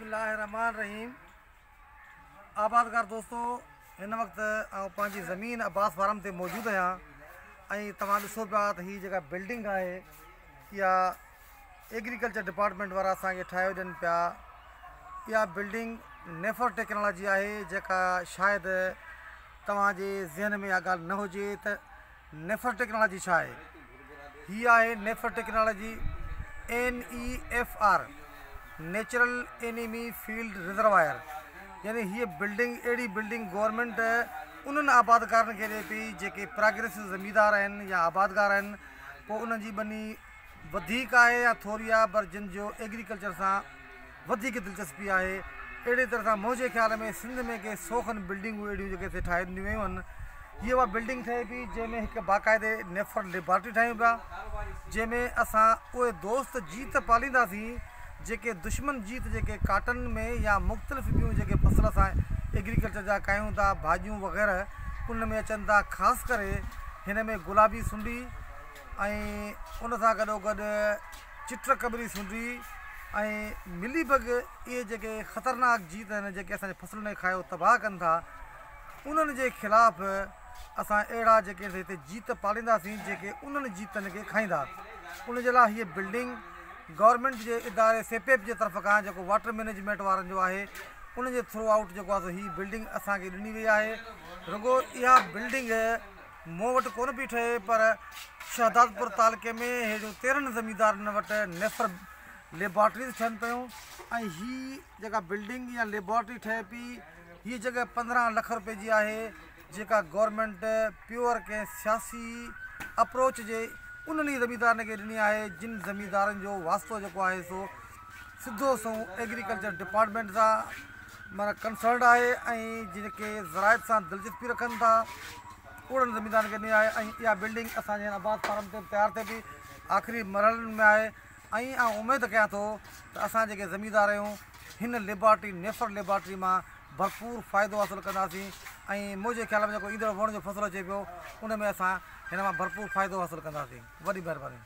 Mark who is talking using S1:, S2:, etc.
S1: बिस्मिल्लाहिर्रहमानिर्रहीम। आबादगार दोस्तों, हिन वक़्तु पंहिंजी ज़मीन अब्बास फार्म ते मौजूदु आहियां ऐं तव्हां ॾिसो पिया त हीअ जेका बिल्डिंग आहे इहा एग्रीकल्चर डिपार्टमेंट वारा असांखे ठाहे ॾियनि पिया। इहा बिल्डिंग नेफर टेक्नोलॉजी आहे, जेका शायदि तव्हांजे ज़हन में इहा ॻाल्हि न हुजे त नेफर टेक्नोलॉजी छा आहे। हीअ आहे नेफर technology NEFR, natural enemy field reservoir. यानी हीअ बिल्डिंग अहिड़ी बिल्डिंग गवर्नमेंट उन्हनि आबादकारनि खे ॾिए पई जेके प्राग्रेसिव ज़मींदार आहिनि या आबादगार आहिनि। पोइ उन्हनि जी बनी वधीक आहे या थोरी आहे, पर जिन जो एग्रीकल्चर सां वधीक दिलचस्पी आहे। अहिड़े तरह सां मुंहिंजे ख़्याल में सिंध में के 100 खनि बिल्डिंगूं अहिड़ियूं जेके हिते ठाहे ॾिनियूं वियूं आहिनि। हीअ उहा बिल्डिंग ठहे पई जंहिंमें हिकु बाक़ाइदे नेफर लेबॉरेटरी ठाहियूं पिया, जंहिंमें असां उहे दोस्त जीत पालींदासीं जेके दुश्मन जीत जेके काटन में या मुख़्तलिफ़ ॿियूं जेके फसल असां एग्रीकल्चर जा कयूं था, भाॼियूं वग़ैरह उन में अचनि था। ख़ासि करे हिन में गुलाबी सुंडी ऐं उन सां गॾोगॾु चिट कबरी सुंडी ऐं मिली बग, इहे जेके ख़तरनाक जीत आहिनि जेके असांजे फसलुनि खे खायो तबाह कनि था, उन्हनि जे ख़िलाफ़ु असां अहिड़ा जेके हिते जीत पालींदासीं जेके उन्हनि जीतनि खे खाईंदा। उन जे लाइ हीअ बिल्डिंग गवर्नमेंट जे इदारे सेपेप जे तरफ़ खां जेको वाटर मैनेजमेंट वारनि जो आहे, उन जे थ्रू आउट जेको आहे हीअ बिल्डिंग असांखे ॾिनी वई आहे। रुगो इहा बिल्डिंग मूं वटि कोन पई ठहे, पर शहदादपुर तालुके में अहिड़ियूं 13 ज़मींदारनि वटि नेफर लेबॉरेटरीज़ ठहनि पियूं। ऐं हीअ जेका बिल्डिंग या लेबॉरेटरी ठहे पई, हीअ जॻह 15 लख रुपए जी आहे, जेका गवर्नमेंट प्योर कंहिं सियासी अप्रोच जे उन्हनि ज़मींदारनि खे ॾिनी आहे जिन ज़मींदारनि जो वास्तो जेको आहे सो सिधो एग्रीकल्चर डिपार्टमेंट सां माना कंसर्न आहे ऐं जेके ज़राइत सां दिलचस्पी रखनि था, उन्हनि ज़मींदारनि खे ॾिनी आहे। ऐं इहा बिल्डिंग असांजे हिन अब्बास फार्म ते तयारु थिए पई, आख़िरी मरहलनि में आहे। ऐं उमेदु कयां थो त असां जेके ज़मींदार आहियूं हिन लेबॉरेटरी नेफर लेबॉरेटरी मां भरपूर फ़ाइदो हासिलु कंदासीं। ऐं मुंहिंजे ख़्याल में जेको ईंदड़ वण जो फ़सुलु अचे पियो उन में असां हिन मां भरपूर फ़ाइदो हासिलु कंदासीं। वॾी महिरबानी।